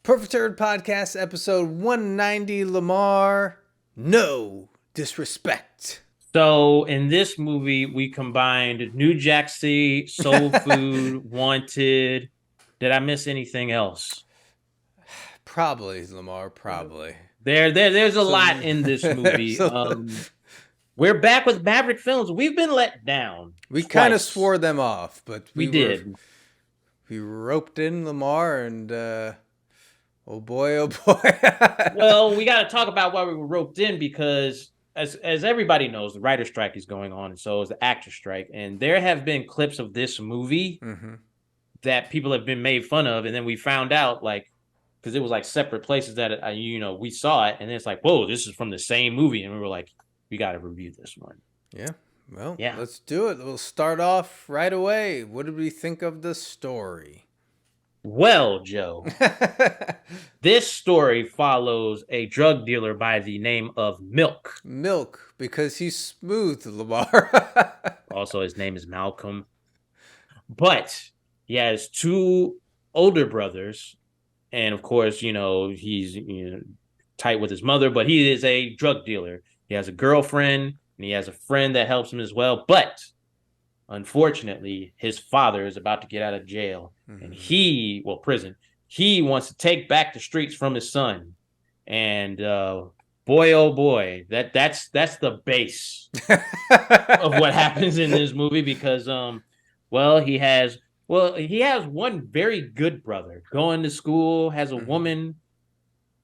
Perfect Turd Podcast, episode 190, Lamar. No disrespect. So in this movie, we combined New Jack City, Soul Food, Wanted. Did I miss anything else? Probably, Lamar, probably. There's a So, lot in this there's movie. We're back with Maverick Films. We've been let down we kind of twice. swore them off, but We did. we roped in Lamar and oh boy, oh boy. Well, we got to talk about why we were roped in because, as everybody knows, the writer strike is going on, and so is the actor strike. And there have been clips of this movie that people have been made fun of, and then we found out because it was like separate places that we saw it, and it's like, whoa, this is from the same movie, and we were like, we got to review this one. Yeah. Well, Yeah. let's do it. We'll start off right away. What did we think of the story? Well, Joe, this story follows a drug dealer by the name of Milk. Milk, because he's smooth, Lamar. Also, his name is Malcolm. But he has two older brothers, and of course, he's tight with his mother, but he is a drug dealer. He has a girlfriend, and he has a friend that helps him as well. But unfortunately, his father is about to get out of jail, and prison. He wants to take back the streets from his son. And boy, oh boy, that's the base of what happens in this movie because he has one very good brother going to school, has a woman,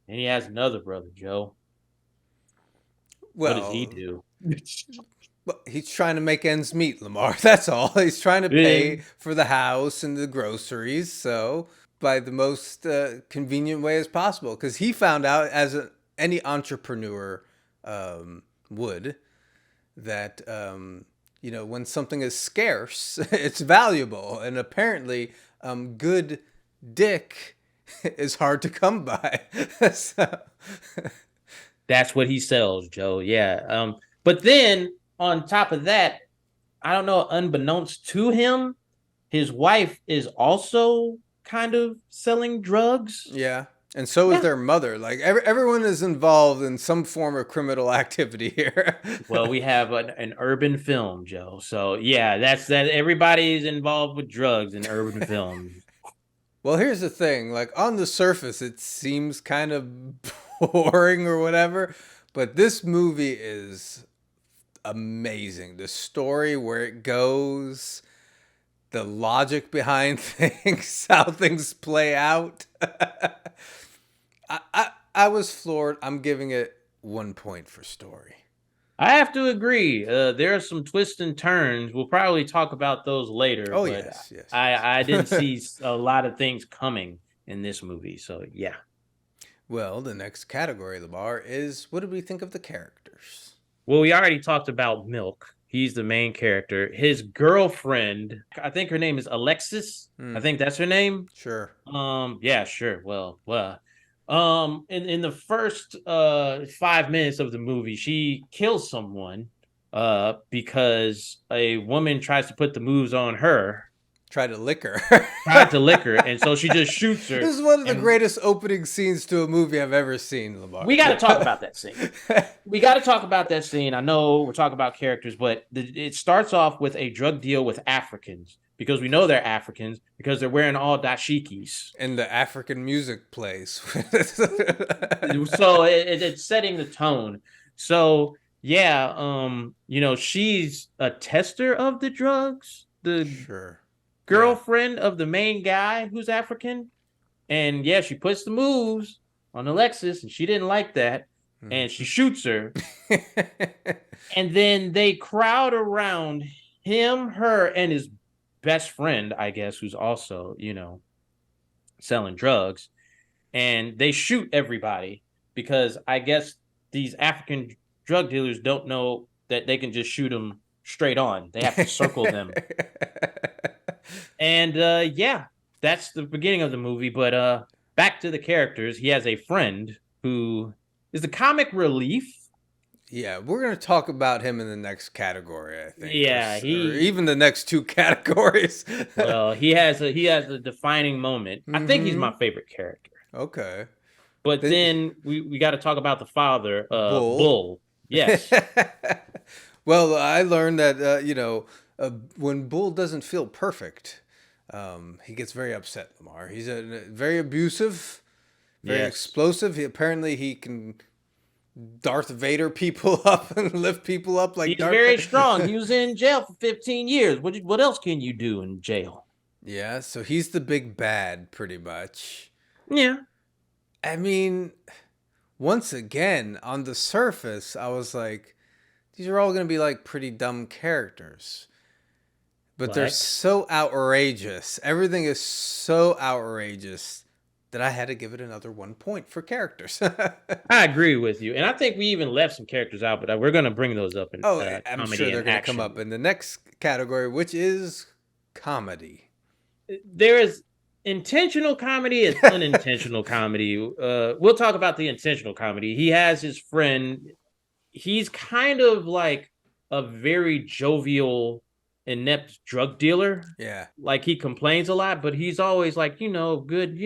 and he has another brother, Joe. Well, what does he do? He's trying to make ends meet, Lamar. That's all. He's trying to pay for the house and the groceries, so by the most convenient way as possible. Because he found out, as any entrepreneur would, that when something is scarce, it's valuable, and apparently, good dick is hard to come by. So. That's what he sells, Joe. Yeah. But then on top of that, I don't know, unbeknownst to him, his wife is also kind of selling drugs. Yeah. And so is their mother. Like everyone is involved in some form of criminal activity here. Well, we have an urban film, Joe. So yeah, that's that. Everybody's involved with drugs in urban film. Well, here's the thing. Like on the surface, it seems kind of boring or whatever, but this movie is amazing. The story, where it goes, the logic behind things, how things play out. I was floored. I'm giving it 1 point for story. I have to agree. There are some twists and turns. We'll probably talk about those later. Oh, but yes. I didn't see a lot of things coming in this movie. So, yeah. Well, the next category, Lamar, is what did we think of the characters? Well, we already talked about Milk. He's the main character. His girlfriend, I think her name is Alexis. I think that's her name. Sure. Yeah, sure. Well, in the first 5 minutes of the movie, she kills someone because a woman tries to put the moves on her. Tried to lick her. And so she just shoots her. This is one of the greatest opening scenes to a movie I've ever seen, Lamar. We got to talk about that scene. I know we're talking about characters, but it starts off with a drug deal with Africans, because we know they're Africans because they're wearing all dashikis. And the African music plays. So it's setting the tone. So, yeah, she's a tester of the drugs. Sure. Girlfriend of the main guy who's African. And yeah, she puts the moves on Alexis, and she didn't like that. And she shoots her. And then they crowd around him, her, and his best friend, I guess, who's also, selling drugs. And they shoot everybody because I guess these African drug dealers don't know that they can just shoot them straight on. They have to circle them. And that's the beginning of the movie. But back to the characters. He has a friend who is the comic relief. Yeah, we're going to talk about him in the next category, I think. Yeah, or even the next two categories. Well, he has a defining moment. I think he's my favorite character. Okay. But Then then we got to talk about the father, Bull. Bull. Yes, Well, I learned that when Bull doesn't feel perfect, he gets very upset. Lamar. He's very abusive, very yes. explosive. Apparently he can Darth Vader people up and lift people up like He's Darth very strong. He Vader. was in jail for 15 years. What else can you do in jail? Yeah, so he's the big bad, pretty much. Yeah, I mean, once again, on the surface, I was like, these are all going to be like pretty dumb characters. But they're but so outrageous. Everything is so outrageous that I had to give it another 1 point for characters. I agree with you. And I think we even left some characters out, but we're going to bring those up in Oh, I'm sure comedy they're and going to come action. up in the next category, which is comedy. There is intentional comedy and unintentional comedy. We'll talk about the intentional comedy. He has his friend. He's kind of like a very jovial, inept drug dealer. Yeah. Like he complains a lot, but he's always like, good,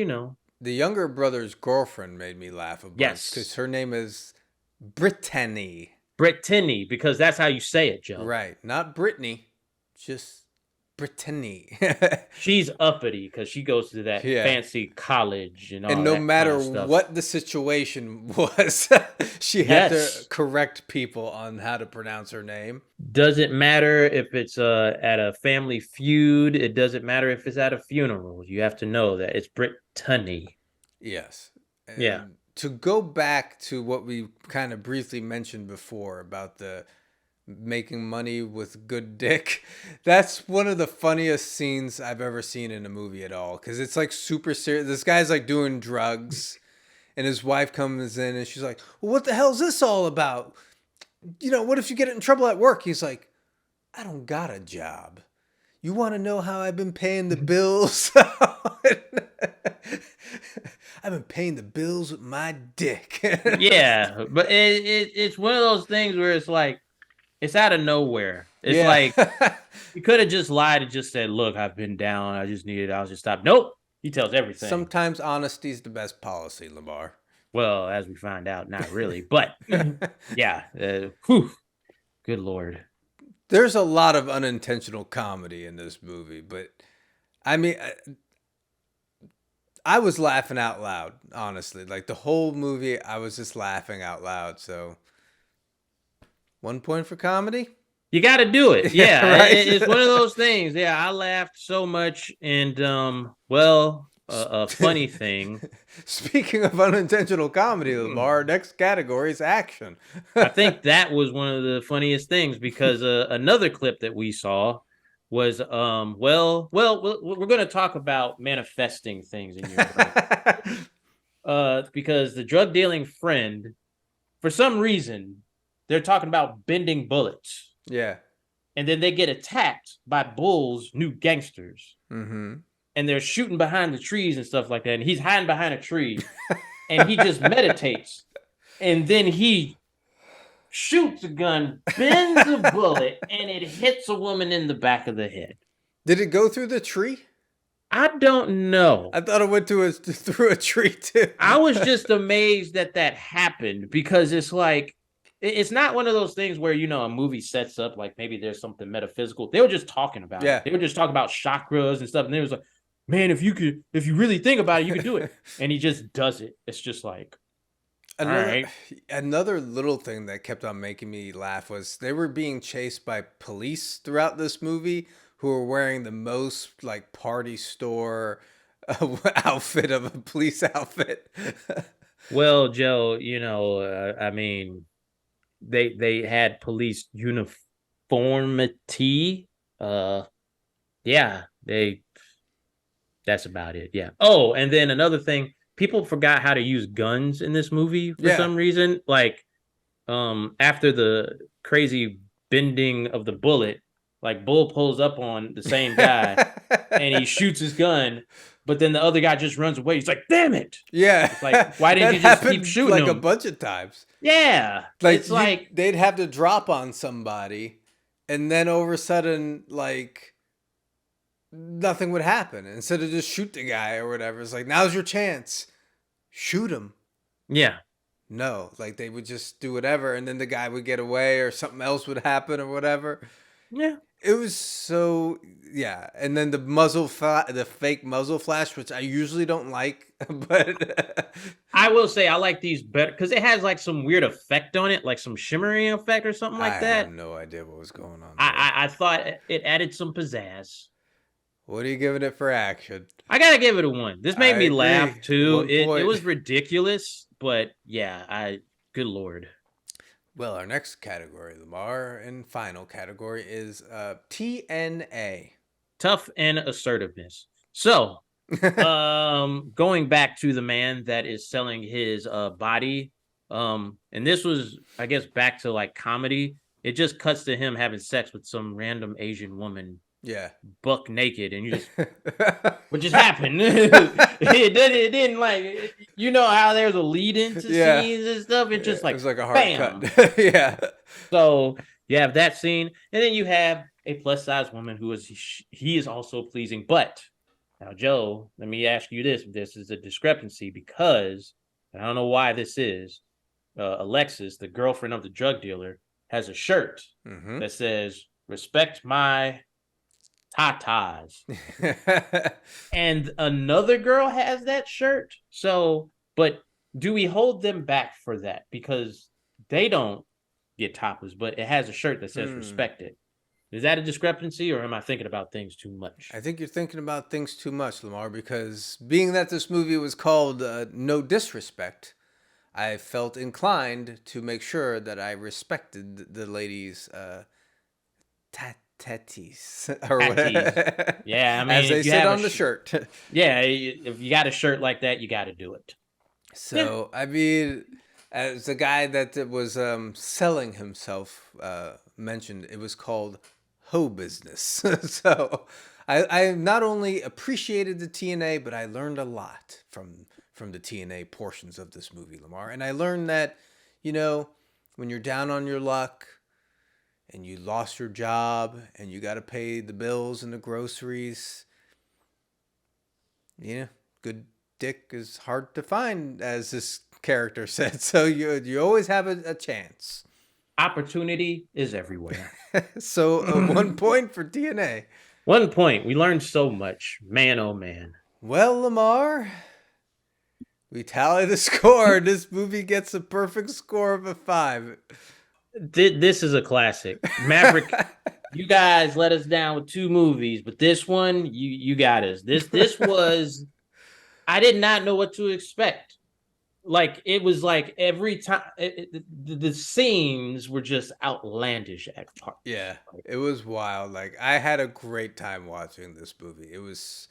The younger brother's girlfriend made me laugh a bunch because Yes, her name is Brittany. Brittany, because that's how you say it, Joe. Right. Not Brittany, just Brittany. She's uppity because she goes to that Yeah. fancy college and And all no that kind matter of stuff. what the situation was, she had to Yes. correct people on how to pronounce her name. Doesn't matter if it's at a family feud. It doesn't matter if it's at a funeral. You have to know that it's Brittany. Yes. Yeah. And to go back to what we kind of briefly mentioned before about the making money with good dick, that's one of the funniest scenes I've ever seen in a movie at all. Because it's like super serious. This guy's like doing drugs, and his wife comes in and she's like, well, what the hell is this all about? What if you get in trouble at work? He's like, I don't got a job. You want to know how I've been paying the bills? I've been paying the bills with my dick. Yeah, but it's one of those things where it's like it's out of nowhere. It's Yeah. like you could have just lied and just said, "Look, I've been down. I'll just stop." Nope. He tells everything. Sometimes honesty's the best policy, Lamar. Well, as we find out, not really, but yeah. Whew, good lord. There's a lot of unintentional comedy in this movie, but I mean, I was laughing out loud, honestly. Like the whole movie, I was just laughing out loud. So 1 point for comedy. You got to do it. Yeah, Yeah, it's one of right. those things. Yeah, I laughed so much, and well, a funny thing. Speaking of unintentional comedy, Lamar, next category is action. I think that was one of the funniest things because another clip that we saw was we're going to talk about manifesting things in your brain. Because the drug dealing friend, for some reason, they're talking about bending bullets, Yeah. and then they get attacked by Bull's new gangsters, Mm-hmm. and they're shooting behind the trees and stuff like that, and he's hiding behind a tree, and he just meditates, and then he shoots a gun, bends a bullet, and it hits a woman in the back of the head. Did it go through the tree? I don't know. I thought it went through a tree too. I was just amazed that that happened because it's like it's not one of those things where a movie sets up like maybe there's something metaphysical. They were just talking about it. Yeah. They were just talking about chakras and stuff, and they was like, "Man, if you really think about it, you could do it." And he just does it. It's just like, all Another right, another little thing that kept on making me laugh was they were being chased by police throughout this movie who were wearing the most like party store outfit of a police outfit. well, Joe, I mean, they had police uniformity. Yeah, they that's about it. Yeah. Oh, and then another thing, people forgot how to use guns in this movie for Yeah. some reason. Like, after the crazy bending of the bullet, like Bull pulls up on the same guy and he shoots his gun, but then the other guy just runs away. He's like, "Damn it!" Yeah. It's like, why didn't That you just keep happened shooting like a him? bunch of times. Yeah, Like it's like they'd have to drop on somebody and then all of a sudden like nothing would happen. Instead of just shoot the guy or whatever, it's like now's your chance. shoot him. Yeah. No, like they would just do whatever, and then the guy would get away, or something else would happen, or whatever. Yeah. It was so yeah, and then the fake muzzle flash, which I usually don't like, but I will say I like these better because it has like some weird effect on it, like some shimmering effect or something I like have that. no idea what was going on there. I thought it added some pizzazz. What are you giving it for action? I gotta give it a 1. This I made me agree. laugh too. One It point. was ridiculous, but yeah, I good lord. Well, our next category, Lamar, and final category is TNA. Tough and assertiveness. So going back to the man that is selling his body, and this was, I guess, back to like comedy. It just cuts to him having sex with some random Asian woman Yeah. buck naked, and you just what just happened. It didn't like, you know how there's a lead into Yeah. scenes and stuff. It's just It like was like a hard bam. cut. Yeah. So you have that scene, and then you have a plus size woman who is he is also pleasing. But now, Joe, let me ask you this: this is a discrepancy because I don't know why this is. Alexis, the girlfriend of the drug dealer, has a shirt Mm-hmm. that says "Respect my tatas," and another girl has that shirt. So, but do we hold them back for that because they don't get tapas, but it has a shirt that says "Respect it"? Is that a discrepancy, or am I thinking about things too much? I think you're thinking about things too much, Lamar, because being that this movie was called No Disrespect, I felt inclined to make sure that I respected the lady's tatis, or Tatties. whatever, Yeah, I as mean, they if you said have a on the shirt. yeah, if you got a shirt like that, you got to do it. Yeah, So, I mean, as the guy that was selling himself mentioned, it was called Ho Business. So, I not only appreciated the TNA, but I learned a lot from the TNA portions of this movie, Lamar. And I learned that, you know, when you're down on your luck and you lost your job and you got to pay the bills and the groceries, you know, good dick is hard to find, as this character said. So you always have a chance. opportunity is everywhere. So 1 point for TNA. 1 point. We learned so much. Man, oh man. Well, Lamar, we tally the score. This movie gets a perfect score of a 5. This is a classic. Maverick, you guys let us down with 2 movies, but this one, you got us. This was, I did not know what to expect. Like it was like every time the scenes were just outlandish at parts. Yeah, it was wild. Like I had a great time watching this movie. It was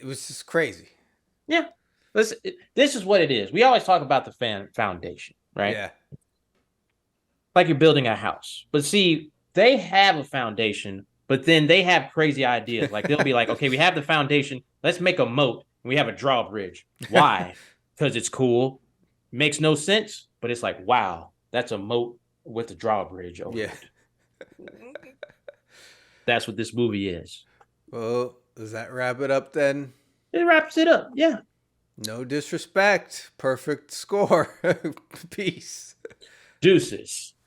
just crazy. Yeah. This is what it is. We always talk about the foundation, right? Yeah. Like you're building a house. But see, they have a foundation, but then they have crazy ideas. Like they'll be like, okay, we have the foundation. Let's make a moat and we have a drawbridge. Why? Because it's cool. Makes no sense, but it's like, wow, that's a moat with a drawbridge over Yeah. it. That's what this movie is. Well, does that wrap it up then? It wraps it up. Yeah. No disrespect. Perfect score. Peace. Deuces.